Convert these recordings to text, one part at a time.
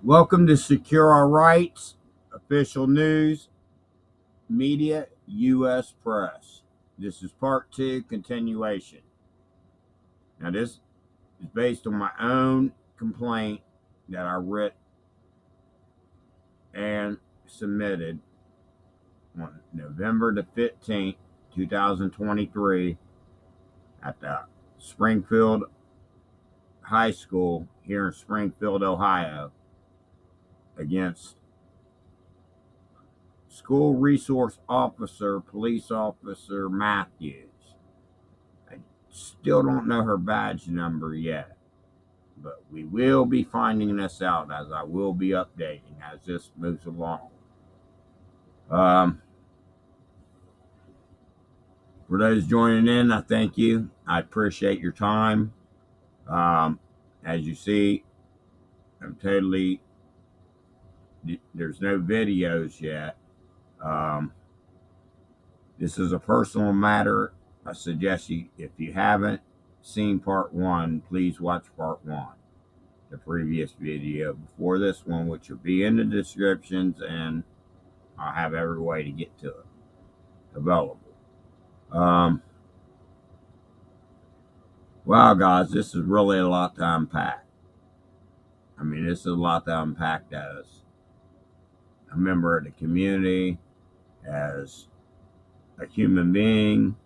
Welcome to Secure Our Rights, official news, media, U.S. press. This is part two, continuation. Now, this is based on my own complaint that I wrote and submitted on November the 15th, 2023, at the Springfield High School here in Springfield, Ohio, against School Resource Officer, Police Officer Mathews. I still don't know her badge number yet, but we will be finding this out as I will be updating as this moves along. For those joining in, I thank you. I appreciate your time. As you see, there's no videos yet. This is a personal matter. I suggest if you haven't seen part one, please watch part one, the previous video before this one, which will be in the descriptions, and I'll have every way to get to it available. Wow, guys, this is really a lot to unpack. This is a lot to unpack as a member of the community, as a human being,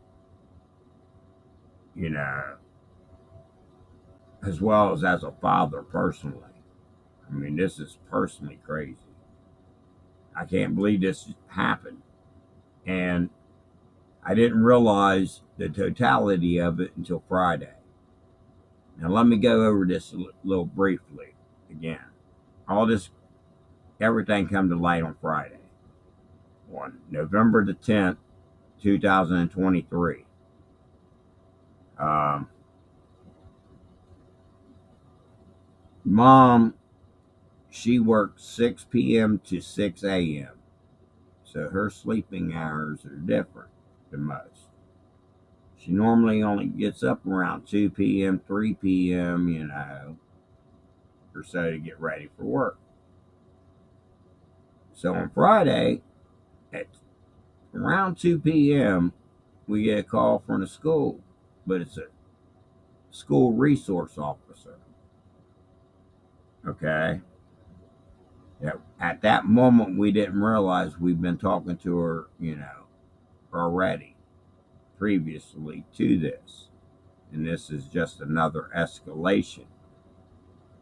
as well as a father personally. This is personally crazy. I can't believe this happened. And I didn't realize the totality of it until Friday. Now, let me go over this a little briefly again. Everything come to light on Friday, on November the 10th, 2023. Mom, she worked 6 p.m. to 6 a.m. So her sleeping hours are different than most. She normally only gets up around 2 p.m., 3 p.m., or so to get ready for work. So on Friday, at around 2 p.m., we get a call from the school, but it's a school resource officer. Okay? At that moment, we didn't realize we've been talking to her, already, previously to this. And this is just another escalation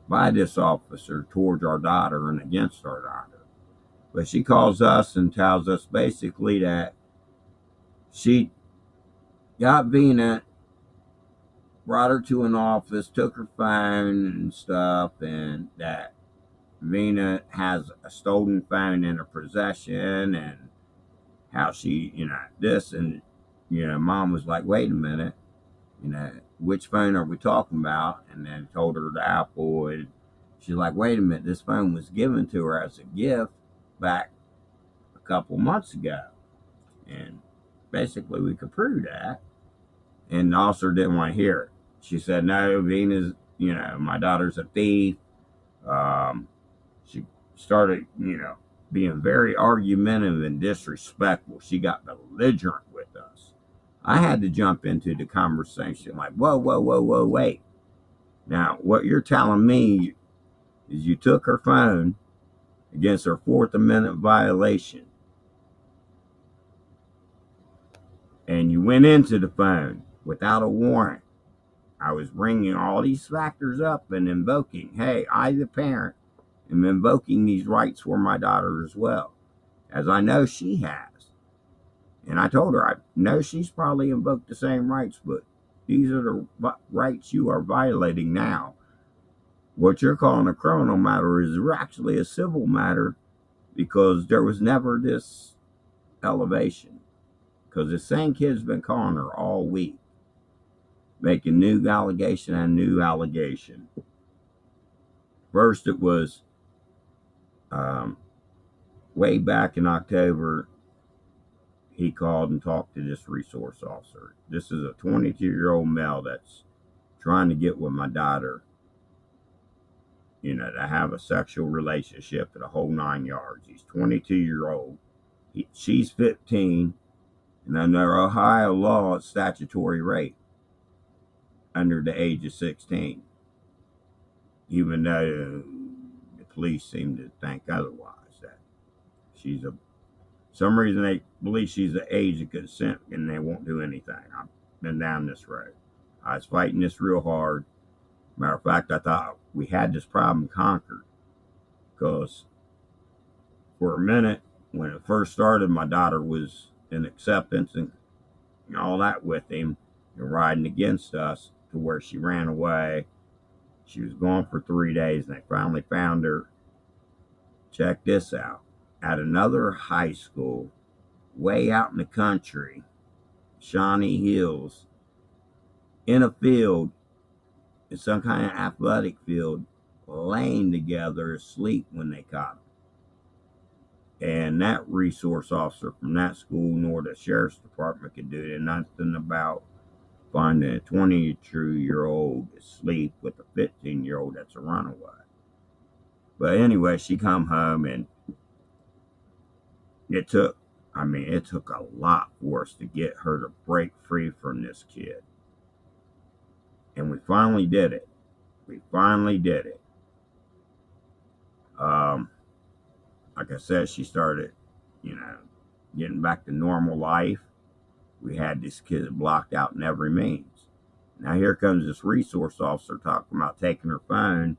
by this officer towards our daughter and against our daughter. But she calls us and tells us basically that she got Vina, brought her to an office, took her phone and stuff, and that Vina has a stolen phone in her possession, and how she, this, and, Mom was like, wait a minute, which phone are we talking about? And then told her the Apple, and she's like, wait a minute, this phone was given to her as a gift back a couple months ago. And basically we could prove that. And the officer didn't want to hear it. She said, no, Vina's, my daughter's a thief. She started, being very argumentative and disrespectful. She got belligerent with us. I had to jump into the conversation like, whoa, whoa, whoa, whoa, wait. Now, what you're telling me is you took her phone against her Fourth Amendment violation, and you went into the phone without a warrant. I was bringing all these factors up and invoking, hey, I, the parent, am invoking these rights for my daughter as well, as I know she has. And I told her, I know she's probably invoked the same rights, but these are the rights you are violating now. What you're calling a criminal matter is actually a civil matter, because there was never this elevation. Because the same kid's been calling her all week, making new allegation and new allegation. First, it was way back in October, he called and talked to this resource officer. This is a 22-year-old male that's trying to get with my daughter, to have a sexual relationship at a whole 9 yards. He's 22-year-old. She's 15, and under Ohio law, it's statutory rape under the age of 16, even though the police seem to think otherwise, that she's some reason they believe she's the age of consent and they won't do anything. I've been down this road. I was fighting this real hard. Matter of fact, I thought we had this problem conquered, because for a minute, when it first started, my daughter was in acceptance and all that with him and riding against us, to where she ran away. She was gone for 3 days, and they finally found her. Check this out. At another high school, way out in the country, Shawnee Hills, in a field, in some kind of athletic field, laying together asleep when they caught them. And that resource officer from that school nor the sheriff's department could do nothing about finding a 22-year-old asleep with a 15-year-old that's a runaway. But anyway, she come home, and it took a lot for us to get her to break free from this kid. And we finally did it. Like I said, she started, getting back to normal life. We had this kid blocked out in every means. Now here comes this resource officer talking about taking her phone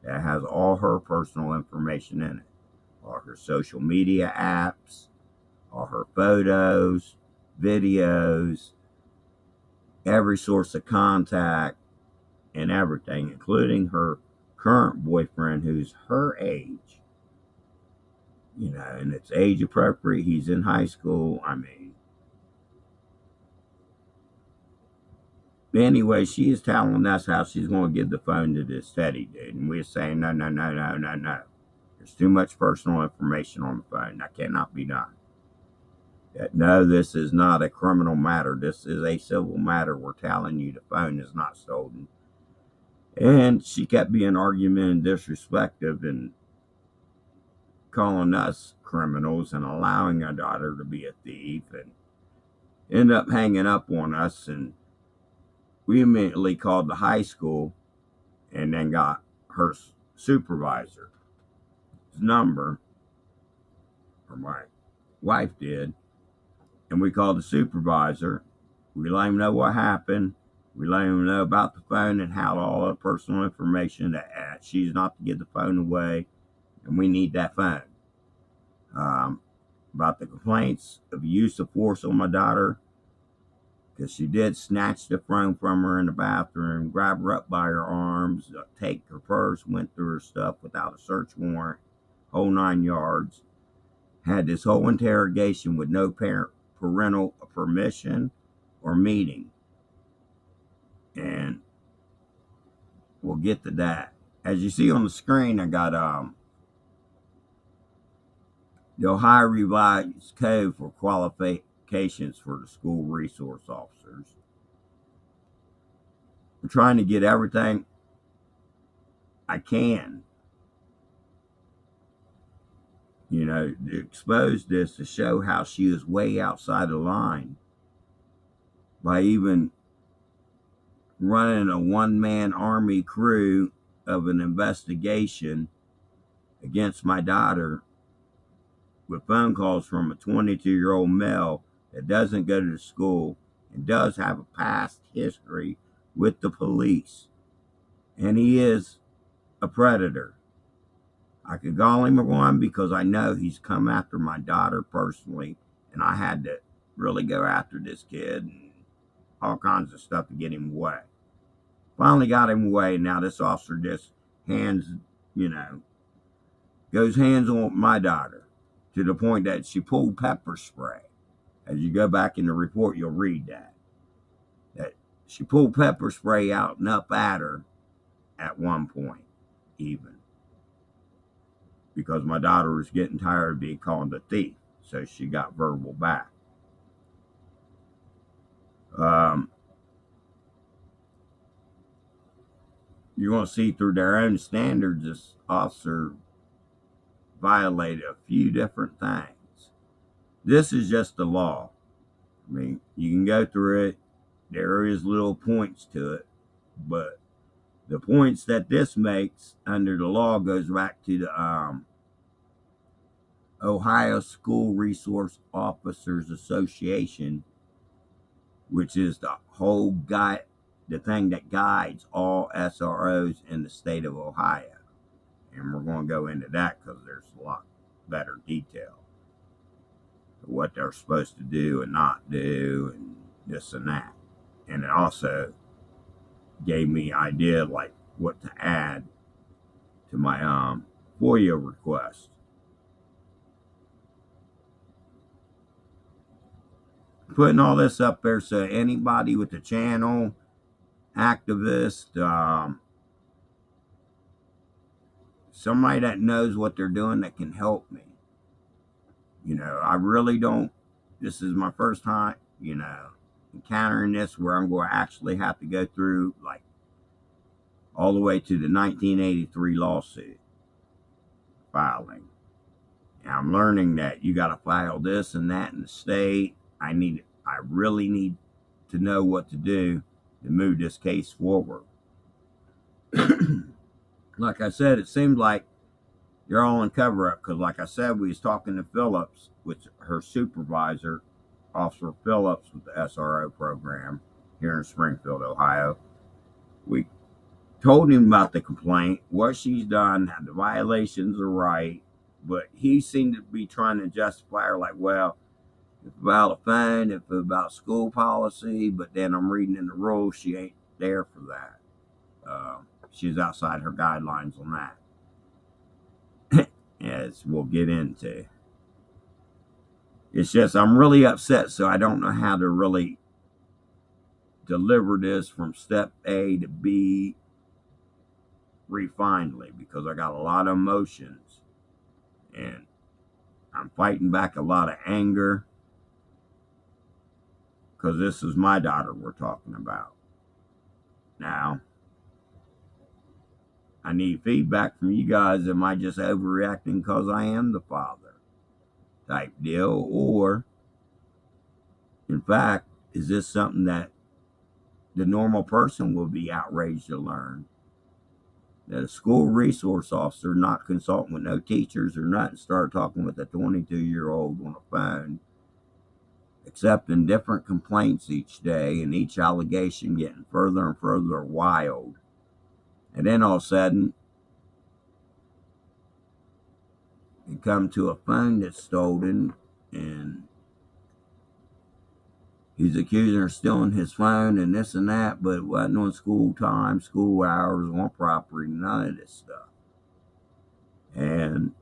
that has all her personal information in it, all her social media apps, all her photos, videos, every source of contact, and everything, including her current boyfriend, who's her age. And it's age appropriate. He's in high school. Anyway, she is telling us how she's going to give the phone to this Teddy dude. And we're saying, no, no, no, no, no, no. There's too much personal information on the phone. That cannot be done. No, this is not a criminal matter. This is a civil matter. We're telling you the phone is not stolen. And she kept being argumentative and disrespectful and calling us criminals and allowing our daughter to be a thief, and ended up hanging up on us. And we immediately called the high school and then got her supervisor's number, or my wife did, and we called the supervisor. We let him know what happened. We let him know about the phone and how all the personal information, that she's not to give the phone away, and we need that phone. About the complaints of use of force on my daughter, because she did snatch the phone from her in the bathroom, grab her up by her arms, take her purse, went through her stuff without a search warrant, whole 9 yards. Had this whole interrogation with no parental permission or meeting. And we'll get to that. As you see on the screen, I got the Ohio Revised Code for qualifications for the school resource officers. I'm trying to get everything I can, to expose this, to show how she is way outside the line by even running a one-man army crew of an investigation against my daughter, with phone calls from a 22-year-old male that doesn't go to school and does have a past history with the police. And he is a predator. I could call him one because I know he's come after my daughter personally, and I had to really go after this kid and all kinds of stuff to get him away. Finally got him away. Now this officer just goes hands on my daughter, to the point that she pulled pepper spray. As you go back in the report, you'll read that she pulled pepper spray out and up at her at one point, even, because my daughter was getting tired of being called a thief, so she got verbal back. you're going to see through their own standards, this officer violated a few different things. This is just the law. I mean, you can go through it. There is little points to it, but the points that this makes under the law goes back to the Ohio School Resource Officers Association, which is the whole guide, the thing that guides all SROs in the state of Ohio. And we're going to go into that because there's a lot better detail of what they're supposed to do and not do, and this and that. And it also gave me idea like what to add to my FOIA request. Putting all this up there so anybody with the channel, activist, somebody that knows what they're doing that can help me. You know, I really don't. This is my first time, you know, encountering this where I'm going to actually have to go through like all the way to the 1983 lawsuit filing. And I'm learning that you got to file this and that in the state. I really need to know what to do to move this case forward. Like I said, it seems like you're all in cover up because, like I said, we was talking to Phillips, which her supervisor, Officer Phillips, with the SRO program here in Springfield, Ohio. We told him about the complaint, what she's done, the violations are right, but he seemed to be trying to justify her like, well, if about a phone, if about school policy, but then I'm reading in the rules, she ain't there for that. She's outside her guidelines on that. As we'll get into. It's just I'm really upset, so I don't know how to really deliver this from step A to B refinedly because I got a lot of emotions and I'm fighting back a lot of anger because this is my daughter we're talking about. Now, I need feedback from you guys. Am I just overreacting because I am the father type deal? Or, in fact, is this something that the normal person will be outraged to learn? That a school resource officer not consulting with no teachers or nothing, start talking with a 22-year-old on a phone, accepting different complaints each day, and each allegation getting further and further wild. And then all of a sudden, you come to a phone that's stolen, and he's accusing her of stealing his phone and this and that, but it wasn't on school time, school hours, on property, none of this stuff. And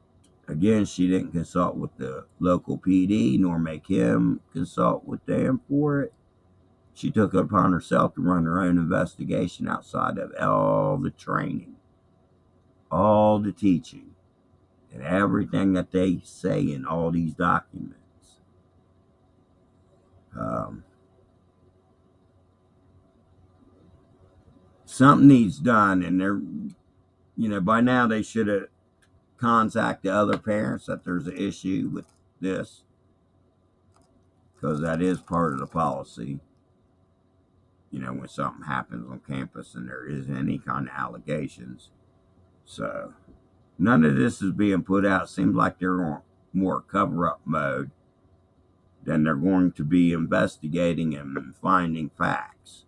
again, she didn't consult with the local PD nor make him consult with them for it. She took it upon herself to run her own investigation outside of all the training, all the teaching, and everything that they say in all these documents. Something needs done, and they're, you know, by now they should have contacted other parents that there's an issue with this, because that is part of the policy. You know, when something happens on campus and there is any kind of allegations. So none of this is being put out. Seems like they're on more cover-up mode than they're going to be investigating and finding facts.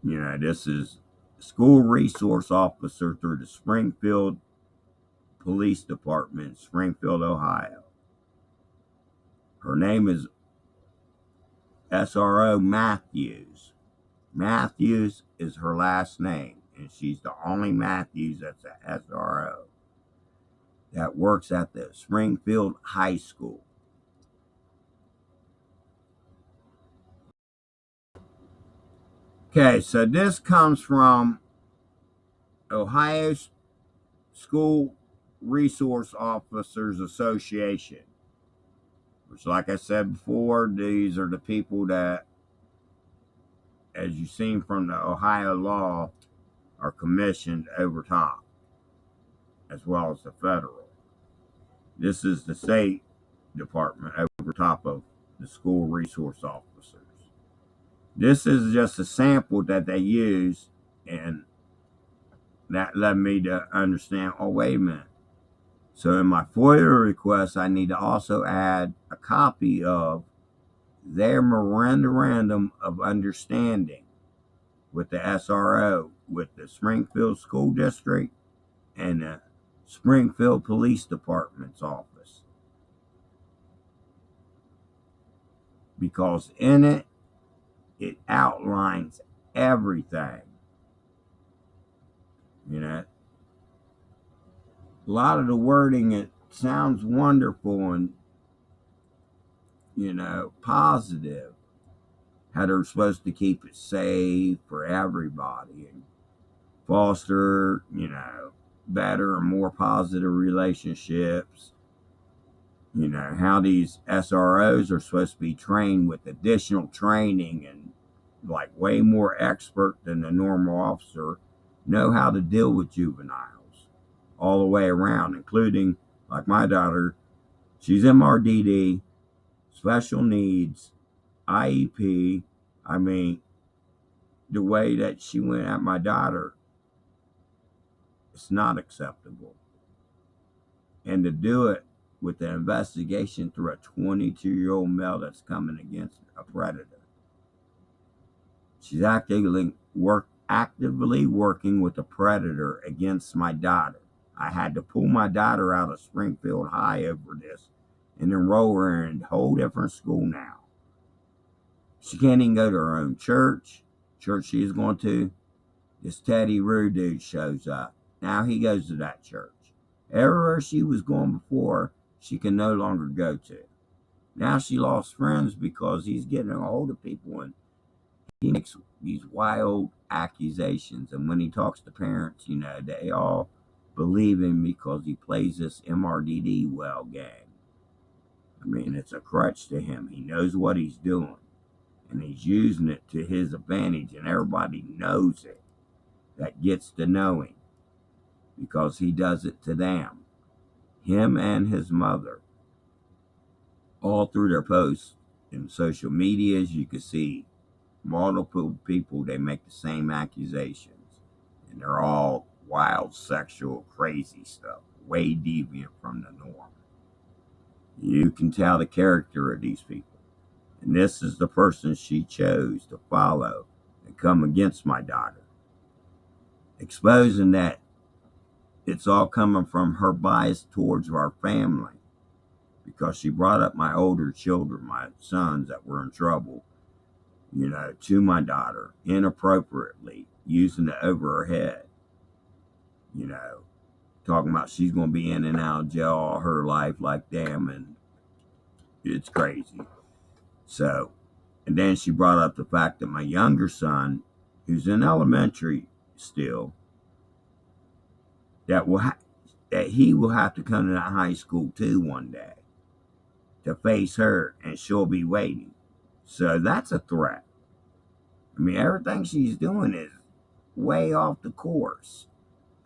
You know, this is school resource officer through the Springfield Police Department, Springfield, Ohio. Her name is SRO Mathews. Mathews is her last name, and she's the only Mathews that's a SRO that works at the Springfield High School. Okay, so this comes from Ohio School Resource Officers Association, which, like I said before, these are the people that as you've seen from the Ohio law, are commissioned over top, as well as the federal. This is the state department over top of the school resource officers. This is just a sample that they use, and that led me to understand, oh, wait a minute. So in my FOIA request, I need to also add a copy of their memorandum of understanding with the SRO, with the Springfield School District, and the Springfield Police Department's office. Because in it, it outlines everything. You know, a lot of the wording, it sounds wonderful and, positive. How they're supposed to keep it safe for everybody and foster, better and more positive relationships. How these SROs are supposed to be trained with additional training and like way more expert than the normal officer, know how to deal with juveniles all the way around, including like my daughter. She's MRDD, special needs, IEP. I mean, the way that she went at my daughter, it's not acceptable. And to do it with the investigation through a 22-year-old male that's coming against a predator. She's actively working with a predator against my daughter. I had to pull my daughter out of Springfield High over this and enroll her in a whole different school now. She can't even go to her own church she's going to. This Teddy Rue dude shows up. Now he goes to that church. Everywhere she was going before, she can no longer go to. Now she lost friends because he's getting a hold of people and he makes these wild accusations. And when he talks to parents, they all believe him because he plays this MRDD well game. I mean, it's a crutch to him. He knows what he's doing. And he's using it to his advantage. And everybody knows it. That gets to know him. Because he does it to them. Him and his mother. All through their posts in social medias, you can see multiple people, they make the same accusations. And they're all wild, sexual, crazy stuff. Way deviant from the norm. You can tell the character of these people. And this is the person she chose to follow and come against my daughter. Exposing that it's all coming from her bias towards our family. Because she brought up my older children, my sons that were in trouble, to my daughter inappropriately, using it over her head. Talking about she's going to be in and out of jail all her life like them, and it's crazy. So, and then she brought up the fact that my younger son, who's in elementary still, that he will have to come to that high school too one day to face her, and she'll be waiting. So that's a threat. I mean, everything she's doing is way off the course.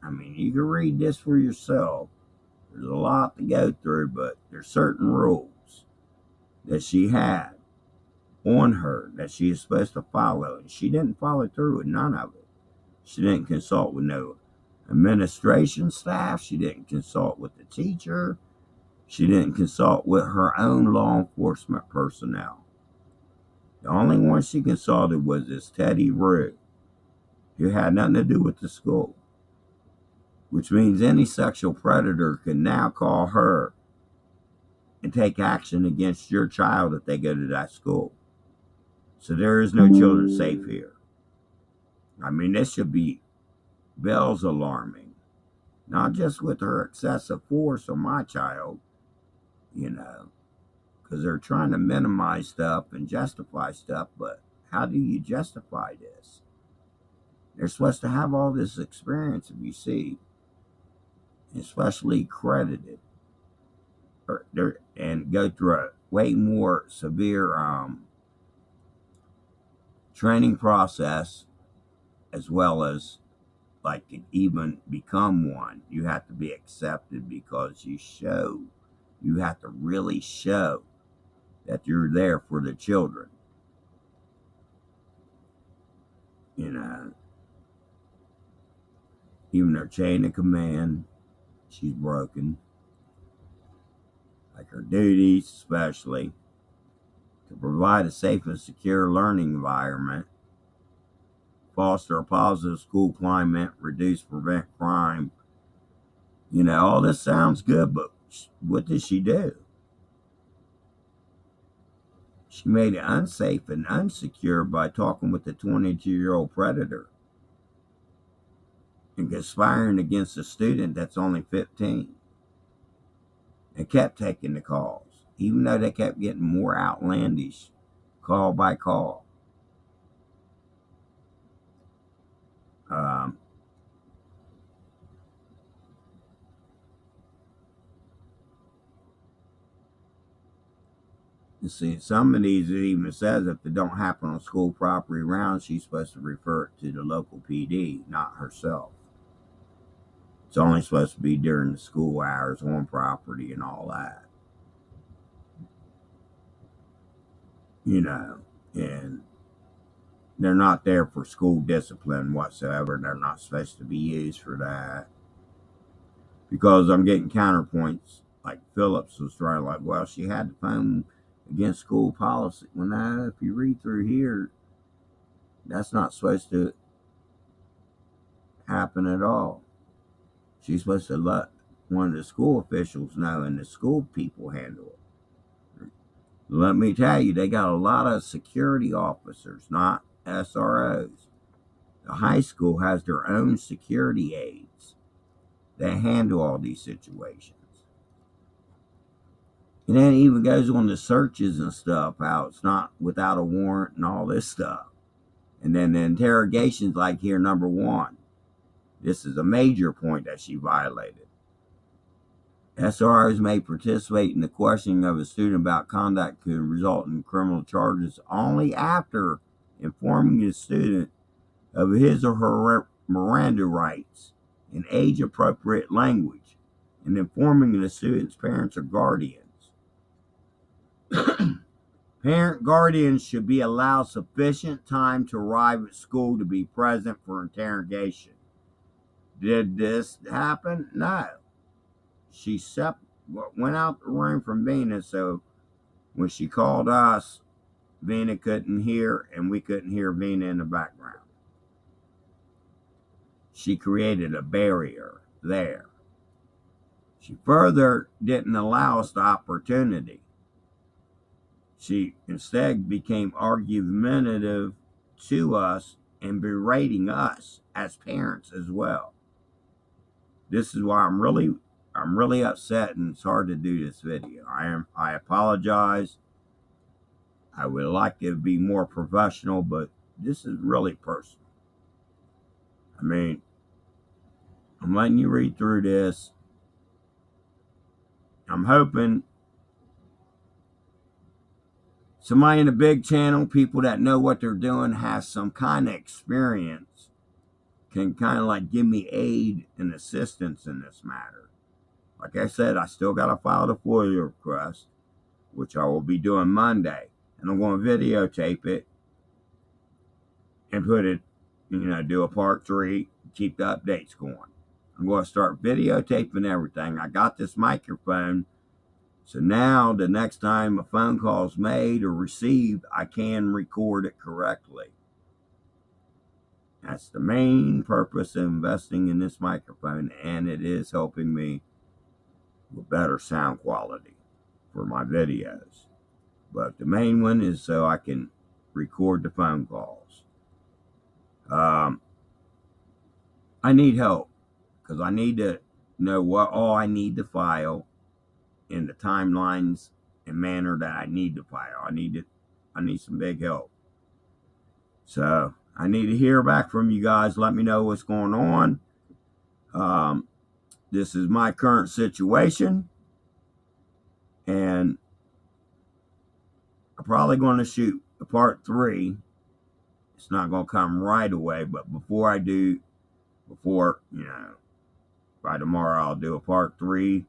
I mean, you can read this for yourself. There's a lot to go through, but there's certain rules that she had on her that she is supposed to follow, and she didn't follow through with none of it. She didn't consult with no administration staff. She didn't consult with the teacher. She didn't consult with her own law enforcement personnel. The only one she consulted was this Teddy Rue, who had nothing to do with the school. Which means any sexual predator can now call her and take action against your child if they go to that school. So there is no children safe here. I mean, this should be bells alarming. Not just with her excessive force on my child, because they're trying to minimize stuff and justify stuff, but how do you justify this? They're supposed to have all this experience, if you see, especially credited, and go through a way more severe training process, as well as like to even become one, you have to be accepted because you have to really show that you're there for the children. You know, even her chain of command, she's broken. Like her duties, especially to provide a safe and secure learning environment, foster a positive school climate, reduce, prevent crime. You know, all this sounds good, but what did she do? She made it unsafe and unsecure by talking with the 22-year-old predator and conspiring against a student that's only 15, and kept taking the calls, even though they kept getting more outlandish call by call. Um, you see, some of these it even says if they don't happen on school property grounds, she's supposed to refer it to the local PD, not herself. It's only supposed to be during the school hours on property and all that. You know, and they're not there for school discipline whatsoever. They're not supposed to be used for that. Because I'm getting counterpoints like Phillips was trying, like, well, she had the phone against school policy. Well, now, if you read through here, that's not supposed to happen at all. She's supposed to let one of the school officials know and the school people handle it. Let me tell you, they got a lot of security officers, not SROs. The high school has their own security aides that handle all these situations. And then it even goes on the searches and stuff, how it's not without a warrant and all this stuff. And then the interrogations, like here, number one. This is a major point that she violated. SROs may participate in the questioning of a student about conduct could result in criminal charges only after informing the student of his or her Miranda rights in age appropriate language and informing the student's parents or guardians. Parent guardians should be allowed sufficient time to arrive at school to be present for interrogation. Did this happen? No. She went out the room from Vina, so when she called us, Vina couldn't hear, and we couldn't hear Vina in the background. She created a barrier there. She further didn't allow us the opportunity. She instead became argumentative to us and berating us as parents as well. This is why I'm really upset, and it's hard to do this video. I apologize. I would like to be more professional, but this is really personal. I mean, I'm letting you read through this. I'm hoping somebody in a big channel, people that know what they're doing, has some kind of experience, can kind of like give me aid and assistance in this matter. Like I said, I still got to file the FOIA request, which I will be doing Monday. And I'm going to videotape it and put it, do a part 3, keep the updates going. I'm going to start videotaping everything. I got this microphone, so now the next time a phone call is made or received, I can record it correctly. That's the main purpose of investing in this microphone, and it is helping me with better sound quality for my videos. But the main one is so I can record the phone calls. I need help because I need to know what all I need to file in the timelines and manner that I need to file. I need some big help. So I need to hear back from you guys. Let me know what's going on. This is my current situation, and I'm probably going to shoot a part 3 It's not going to come right away, but before I do, by tomorrow, I'll do a part 3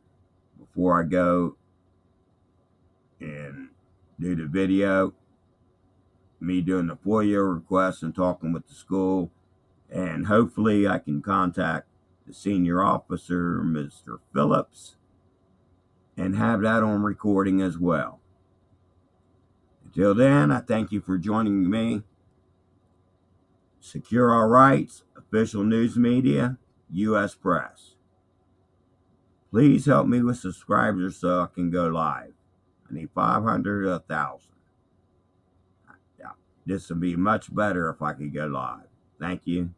before I go and do the video, me doing the FOIA request and talking with the school, and hopefully I can contact the senior officer, Mr. Phillips, and have that on recording as well. Until then, I thank you for joining me. Secure Our Rights, Official News Media, U.S. Press. Please help me with subscribers so I can go live. I need 500 to 1,000. Yeah, this would be much better if I could go live. Thank you.